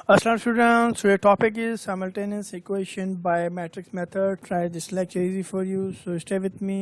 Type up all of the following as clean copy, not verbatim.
Assalamu students, today's topic is simultaneous equation by matrix method. Try this lecture easy for you, so stay with me.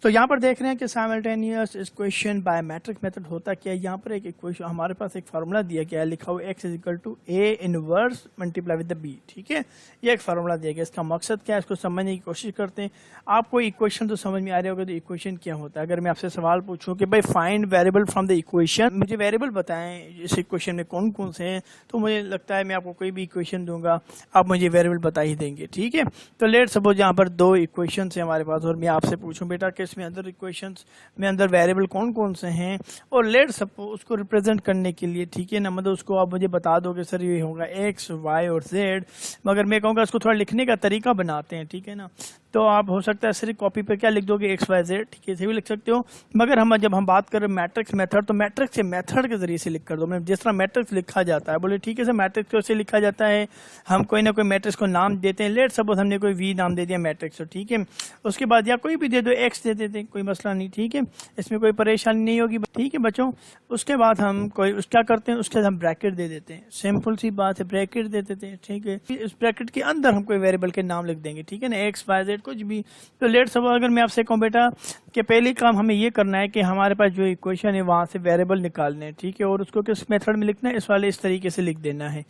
तो यहाँ पर देख रहे हैं कि simultaneous equation by matrix method होता क्या है। यहाँ पर एक इक्वेशन हमारे पास एक फार्मूला दिया गया है, लिखा हुआ x is equal to a inverse multiply with the b। ठीक है, ये एक फार्मूला दिया गया। इसका मकसद क्या है, इसको समझने की कोशिश करते हैं। आपको इक्वेशन तो समझ में आ रही होगा, तो इक्वेशन क्या होता है। अगर मैं आपसे सवाल पूछूं कि भाई find variable from the equation, मुझे वेरिएबल बताएं इस इक्वेशन में कौन कौन से हैं, तो मुझे लगता है मैं आपको कोई भी इक्वेशन दूंगा, आप मुझे वेरिएबल बता ही देंगे। ठीक है, तो लेट सपोज यहाँ पर दो इक्वेशन है हमारे पास, और मैं आपसे पूछूं बेटा कि इसमें अंदर इक्वेशन में अंदर वेरिएबल कौन कौन से हैं, और लेट सपोज उसको रिप्रेजेंट करने के लिए, ठीक है ना, मतलब उसको आप मुझे बता दोगे सर ये होगा x, y और z, मगर मैं कहूँगा इसको थोड़ा लिखने का तरीका बनाते हैं। ठीक है ना, तो आप हो सकता है सिर्फ कॉपी पे क्या लिख दोगे x, y, z, ठीक है, इसे भी लिख सकते हो। मगर हम जब हम बात करें मैट्रिक्स मेथड, तो मैट्रिक्स से मेथड के जरिए से लिख कर दो। मैं जिस तरह मैट्रिक्स लिखा जाता है, बोले ठीक है सर मैट्रिक्स कैसे लिखा जाता है, हम कोई ना कोई मैट्रिक्स को नाम देते हैं। लेट सपोज हमने कोई v नाम दे दिया मैट्रिक्स, ठीक है, उसके बाद या कोई भी दे दो, x दे देते, कोई मसला नहीं। ठीक है, इसमें कोई परेशानी नहीं होगी। ठीक है बच्चों, उसके बाद हम कोई क्या करते हैं, उसके बाद हम ब्रैकेट दे देते हैं। सिंपल सी बात है, ब्रैकेट दे देते हैं। ठीक है, इस ब्रैकेट के अंदर हम कोई वेरिएबल के नाम लिख देंगे। ठीक है ना, x, y, z कुछ भी। तो लेट सपोज अगर मैं आपसे कहूँ बेटा कि पहली काम हमें ये करना है कि हमारे पास जो इक्वेशन है वहां से वेरिएबल निकालने हैं। ठीक है, और उसको किस मेथड में लिखना है, इस वाले इस तरीके से लिख देना है।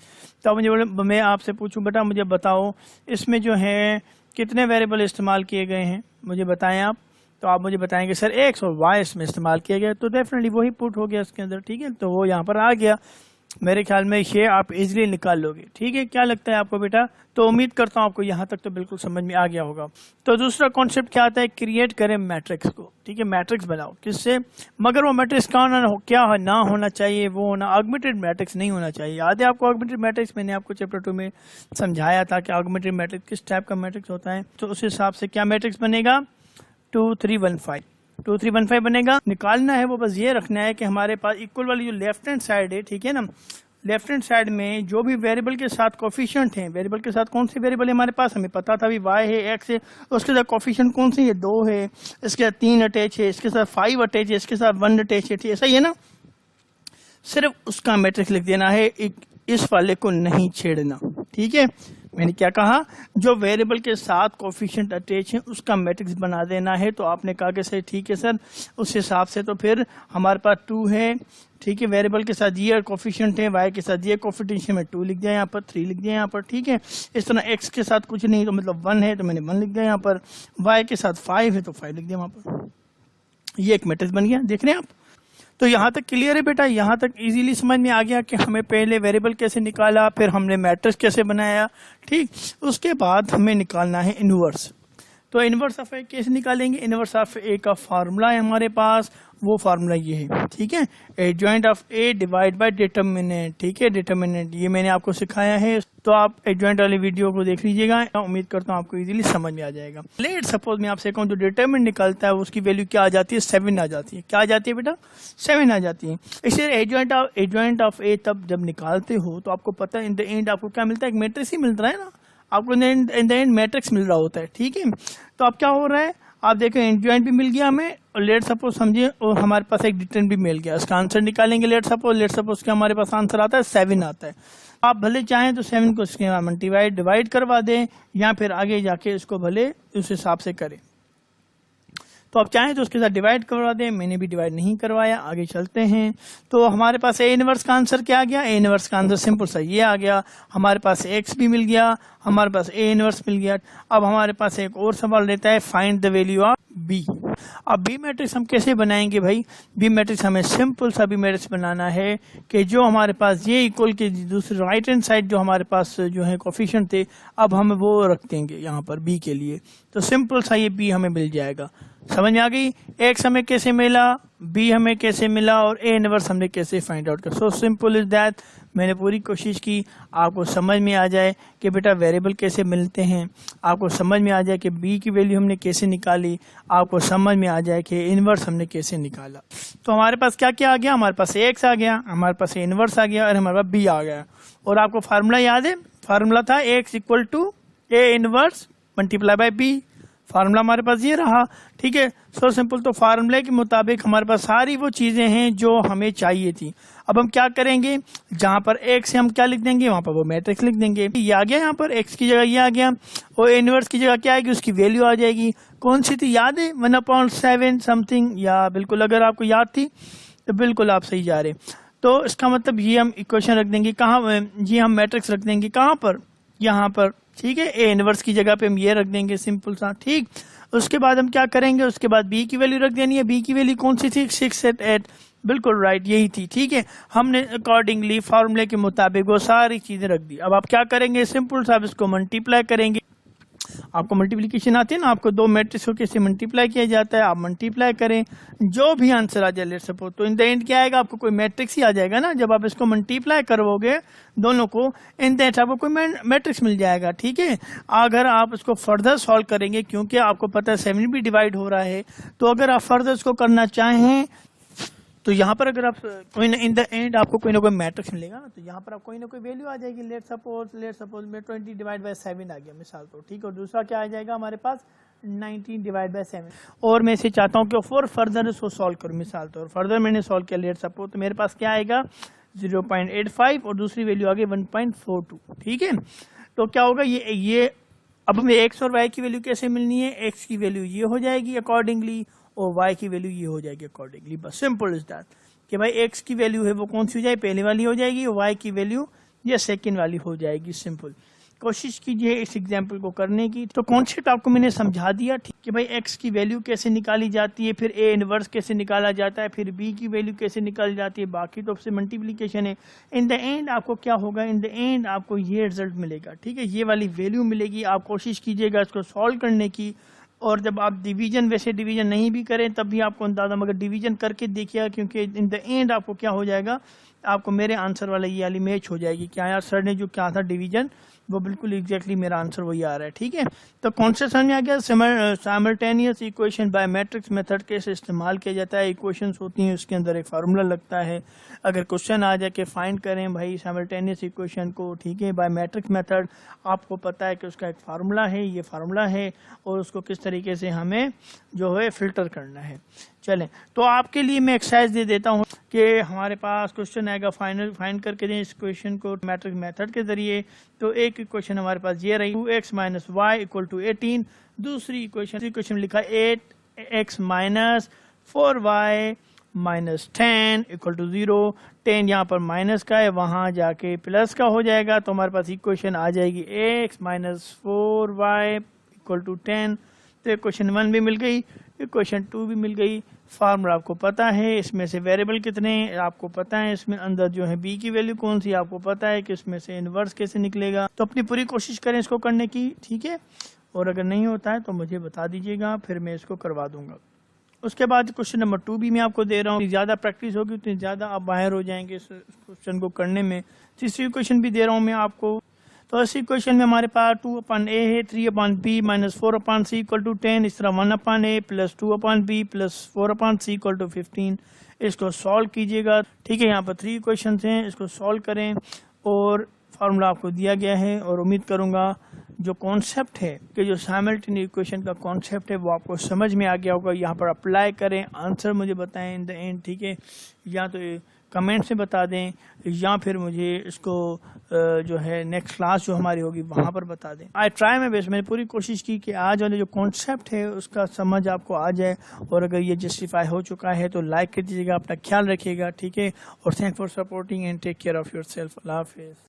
तो मुझे मैं आपसे पूछूं बेटा मुझे बताओ इसमें जो है कितने वेरिएबल इस्तेमाल किए गए हैं, मुझे बताएं आप। तो आप मुझे बताएंगे सर x और y इसमें इस्तेमाल किया गया, तो डेफिनेटली वही पुट हो गया इसके अंदर। ठीक है, तो वो यहाँ पर आ गया। मेरे ख्याल में ये आप इजीली निकाल लोगे। ठीक है, क्या लगता है आपको बेटा? तो उम्मीद करता हूँ आपको यहाँ तक तो बिल्कुल समझ में आ गया होगा। तो दूसरा कॉन्सेप्ट क्या आता है, क्रिएट करें मैट्रिक्स को। ठीक है, मैट्रिक्स बनाओ किससे, मगर वो मैट्रिक्स क्या ना होना चाहिए, वो होना ऑगमेंटेड मैट्रिक्स नहीं होना चाहिए। याद है आपको ऑगमेंटेड मैट्रिक्स, मैंने आपको चैप्टर 2 में समझाया था कि ऑगमेंटेड मैट्रिक्स किस टाइप का मैट्रिक्स होता है। तो उस हिसाब से क्या मैट्रिक्स बनेगा, 2 3 1 5 2 3 1 5 बनेगा। निकालना है वो बस ये रखना है कि हमारे पास इक्वल वाली जो लेफ्ट हैंड साइड है, ठीक है ना, लेफ्ट हैंड साइड में जो भी वेरिएबल के साथ कोफिशिएंट हैं, वेरिएबल के साथ कौन सी वेरिएबल है हमारे पास, हमें पता था भी y है, x है, उसके साथ कोफिशिएंट कौन सी है, 2 है, इसके साथ 3 अटैच है, इसके साथ 5 अटैच है, इसके साथ 1 अटैच है। ठीक है, ऐसा ही है ना, सिर्फ उसका मैट्रिक्स लिख देना है, इस वाले को नहीं छेड़ना। ठीक है, मैंने क्या कहा, जो वेरिएबल के साथ कोफिशिएंट अटैच है उसका मैट्रिक्स बना देना है। तो आपने कहा कि सर ठीक है सर, उस हिसाब से तो फिर हमारे पास 2 है। ठीक है, वेरिएबल के साथ ये कोफिशिएंट है, y के साथ ये कोफिशिएंट में 2 लिख दिया यहाँ पर, 3 लिख दिया यहाँ पर। ठीक है, इस तरह x के साथ कुछ नहीं तो मतलब 1 है तो मैंने 1 लिख दिया यहाँ पर, y के साथ 5 है तो 5 लिख दिया वहाँ पर। ये एक मैट्रिक्स बन गया, देख रहे हैं आप। तो यहाँ तक क्लियर है बेटा, यहाँ तक इजीली समझ में आ गया कि हमें पहले वेरिएबल कैसे निकाला, फिर हमने मैट्रिक्स कैसे बनाया। ठीक, उसके बाद हमें निकालना है इनवर्स। तो इनवर्स ऑफ ए कैसे निकालेंगे, इनवर्स ऑफ ए का फार्मूला है हमारे पास, वो फार्मूला ये है। ठीक है, adjoint of A divide by determinant. ठीक है, डिटर्मिनेंट ये मैंने आपको सिखाया है, तो आप एडजॉइंट वाली वीडियो को देख लीजिएगा। उम्मीद करता हूँ आपको इजीली समझ में आ जाएगा। लेट सपोज मैं आपसे कहूँ जो डिटर्मिनेंट निकलता है उसकी वैल्यू क्या आ जाती है, 7 आ जाती है। क्या आ जाती है बेटा, 7 आ जाती है। इसलिए एडजॉइंट ऑफ ए तब जब निकालते हो तो आपको पता है इन द एंड आपको क्या मिलता है, एक मैट्रिक्स ही मिलता है ना, आपको इन द एंड मैट्रिक्स मिल रहा होता है। ठीक है, तो अब क्या हो रहा है, आप देखें एडजॉइंट भी मिल गया हमें, और लेट सपोज समझिए और हमारे पास एक डिटर्मिनेंट भी मिल गया। उसका आंसर निकालेंगे। लेट सपोज के हमारे पास आंसर आता है 7 आता है। आप भले चाहें तो 7 को इसके डिवाइड करवा दें, या फिर आगे जाके इसको भले उस हिसाब से करें। तो आप चाहें तो उसके साथ डिवाइड करवा दें, मैंने भी डिवाइड नहीं करवाया। आगे चलते हैं, तो हमारे पास ए इनवर्स का आंसर क्या आ गया, ए इनवर्स का आंसर सिंपल सा ये आ गया। हमारे पास एक्स भी मिल गया, हमारे पास ए इनवर्स मिल गया। अब हमारे पास एक और सवाल रहता है, find the value of B. अब बी मैट्रिक्स हम कैसे बनाएंगे भाई, बी मैट्रिक्स हमें सिंपल सा बी मैट्रिक्स बनाना है कि जो हमारे पास ये इक्वल के दूसरे राइट हैंड साइड जो हमारे पास जो है कोफिशिएंट थे, अब हम वो रख देंगे यहाँ पर बी के लिए। तो सिंपल सा ये बी हमें मिल जाएगा। समझ में आ गई, एक्स हमें कैसे मिला, बी हमें कैसे मिला, और ए इनवर्स हमने कैसे फाइंड आउट किया। So simple is that. मैंने पूरी कोशिश की आपको समझ में आ जाए कि बेटा वेरिएबल कैसे मिलते हैं, आपको समझ में आ जाए कि बी की वैल्यू हमने कैसे निकाली, आपको समझ में आ जाए कि इनवर्स हमने कैसे निकाला। तो हमारे पास क्या क्या आ गया, हमारे पास एक्स आ गया, हमारे पास इनवर्स आ गया, और हमारे पास बी आ गया। और आपको फार्मूला याद है, फार्मूला था X equal to A inverse multiply by B. Formula हमारे पास ये रहा, ठीक है, सो सिंपल। तो फार्मूले के मुताबिक हमारे पास सारी वो चीजें हैं जो हमें चाहिए थी। अब हम क्या करेंगे, जहां पर x से हम क्या लिख देंगे, वहां पर वो मैट्रिक्स लिख देंगे। ये आ गया, यहाँ पर x की जगह ये आ गया, और इनवर्स की जगह क्या आएगी, उसकी वैल्यू आ जाएगी। कौन सी थी, याद है, 1/7 समथिंग, या बिल्कुल अगर आपको याद थी तो बिल्कुल आप सही जा रहे। तो इसका मतलब ये हम इक्वेशन रख देंगे कहाँ, ये हम मैट्रिक्स रख देंगे कहाँ पर, यहाँ पर, ठीक है। ए इनवर्स की जगह पे हम ये रख देंगे, सिंपल सा, ठीक। उसके बाद हम क्या करेंगे, उसके बाद बी की वैल्यू रख देनी है। बी की वैल्यू कौन सी थी, 6 और 8, बिल्कुल राइट, यही थी, ठीक है। हमने अकॉर्डिंगली फार्मूले के मुताबिक वो सारी चीजें रख दी। अब आप क्या करेंगे, सिंपल सा इसको मल्टीप्लाई करेंगे। आपको मल्टीप्लिकेशन आती है ना, आपको दो मैट्रिक्स को कैसे मल्टीप्लाई किया जाता है, आप मल्टीप्लाई करें, जो भी आंसर आ जाए, लेट्स सपोज, तो इन द एंड क्या आएगा, आपको कोई मैट्रिक्स ही आ जाएगा ना। जब आप इसको मल्टीप्लाई करोगे दोनों को, इन द एंड आपको कोई मैट्रिक्स मिल जाएगा, ठीक है। अगर आप इसको फर्दर सॉल्व करेंगे, क्योंकि आपको पता है 7 भी डिवाइड हो रहा है, तो अगर आप फर्दर इसको करना चाहें तो यहाँ पर अगर आप कोई ना, इन द एंड आपको कोई ना कोई मैट्रिक्स मिलेगा ना, तो यहाँ पर आप कोई ना कोई वैल्यू आ जाएगी। लेट सपोज में 20 डिवाइड बाय 7 आ गया मिसाल, तो ठीक। और दूसरा क्या आ जाएगा हमारे पास, 19 डिवाइड बाय 7। और मैं इसे चाहता हूँ कि फॉर फर्दर इसको सॉल्व करूँ मिसाल, तो फर्दर मैंने सॉल्व किया, लेट सपोज, तो मेरे पास क्या आएगा 0.85 और दूसरी वैल्यू आ गई 1.42, ठीक है। तो क्या होगा, ये अब हमें एक्स और वाई की वैल्यू कैसे मिलनी है, एक्स की वैल्यू ये हो जाएगी अकॉर्डिंगली, और y की वैल्यू ये हो जाएगी अकॉर्डिंगली। बस सिंपल इज दैट कि भाई x की वैल्यू है वो कौन सी हो जाएगी, पहले वाली हो जाएगी, और y की वैल्यू ये सेकंड वाली हो जाएगी। सिंपल कोशिश कीजिए इस एग्जाम्पल को करने की। तो कॉन्सेप्ट आपको मैंने समझा दिया, ठीक कि भाई x की वैल्यू कैसे निकाली जाती है, फिर a इनवर्स कैसे निकाला जाता है, फिर b की वैल्यू कैसे निकाली जाती है, बाकी तो आपसे मल्टीप्लीकेशन है। इन द एंड आपको क्या होगा, इन द एंड आपको ये रिजल्ट मिलेगा, ठीक है, ये वाली वैल्यू मिलेगी। आप कोशिश कीजिएगा इसको सॉल्व करने की, और जब आप डिवीजन, वैसे डिवीजन नहीं भी करें तब भी आपको अंदाजा, मगर डिवीजन करके देखिएगा, क्योंकि इन द एंड आपको क्या हो जाएगा, आपको मेरे आंसर वाला ये वाली मैच हो जाएगी। क्या यार सर ने जो क्या था डिवीजन, वो बिल्कुल एग्जैक्टली मेरा आंसर वही आ रहा है, ठीक है। तो कॉन्सेप्ट समझ में आ गया। Simultaneous equation by matrix method कैसे इस्तेमाल किया जाता है। इक्वेशंस होती हैं, उसके अंदर एक फार्मूला लगता है। अगर क्वेश्चन आ जाए कि फाइंड करें भाई साइमल्टेनियस इक्वेशन को, ठीक है, बाय मैट्रिक्स मेथड, आपको पता है कि उसका एक फार्मूला है, ये फार्मूला है, और उसको किस तरीके से हमें जो है फिल्टर करना है। चलें, तो आपके लिए मैं एक्सरसाइज दे देता हूँ कि हमारे पास क्वेश्चन आएगा, फाइंड करके दें इस क्वेश्चन को मैट्रिक्स मेथड के जरिए। तो एक इक्वेशन हमारे पास ये रही, 2x minus Y equal to 18। दूसरी इक्वेशन लिखा 8x minus 4y minus 10 equal to 0। 10 यहाँ पर माइनस का है, वहां जाके प्लस का हो जाएगा, तो हमारे पास इक्वेशन आ जाएगी x minus 4y equal to 10। तो इक्वेशन 1 भी मिल गई, इक्वेशन 2 भी मिल गई। फार्मूला आपको पता है, इसमें से वेरिएबल कितने आपको पता है, इसमें अंदर जो है b की वैल्यू कौन सी आपको पता है, कि इसमें से इनवर्स कैसे निकलेगा। तो अपनी पूरी कोशिश करें इसको करने की, ठीक है। और अगर नहीं होता है तो मुझे बता दीजिएगा, फिर मैं इसको करवा दूंगा। उसके बाद क्वेश्चन नंबर 2 भी मैं आपको दे रहा हूँ। ज्यादा प्रैक्टिस होगी उतनी ज्यादा आप बाहर हो जाएंगे इस क्वेश्चन को करने में। तीसरी क्वेश्चन भी दे रहा हूँ मैं आपको। तो इसी क्वेश्चन में हमारे पास 2/a है, 3/b minus 4/c equal to 10। इस तरह 1/a plus 2/b plus 4/c equal to 15। इसको सॉल्व कीजिएगा, ठीक है। यहाँ पर 3 क्वेश्चन हैं, इसको सॉल्व करें, और फार्मूला आपको दिया गया है। और उम्मीद करूंगा जो कॉन्सेप्ट है कि जो साइमल्टेनियस इक्वेशन का कॉन्सेप्ट है वो आपको समझ में आ गया होगा। यहाँ पर अप्लाई करें, आंसर मुझे बताएं इन द एंड, ठीक है। या तो कमेंट से बता दें, या फिर मुझे इसको जो है नेक्स्ट क्लास जो हमारी होगी वहाँ पर बता दें। आई ट्राई माय बेस्ट, मैंने पूरी कोशिश की कि आज वाले जो कॉन्सेप्ट है उसका समझ आपको आ जाए। और अगर ये जस्टिफाई हो चुका है तो लाइक कर दीजिएगा, अपना ख्याल रखिएगा, ठीक है। और thank for supporting and take care of your self. अल्लाह हाफिज़।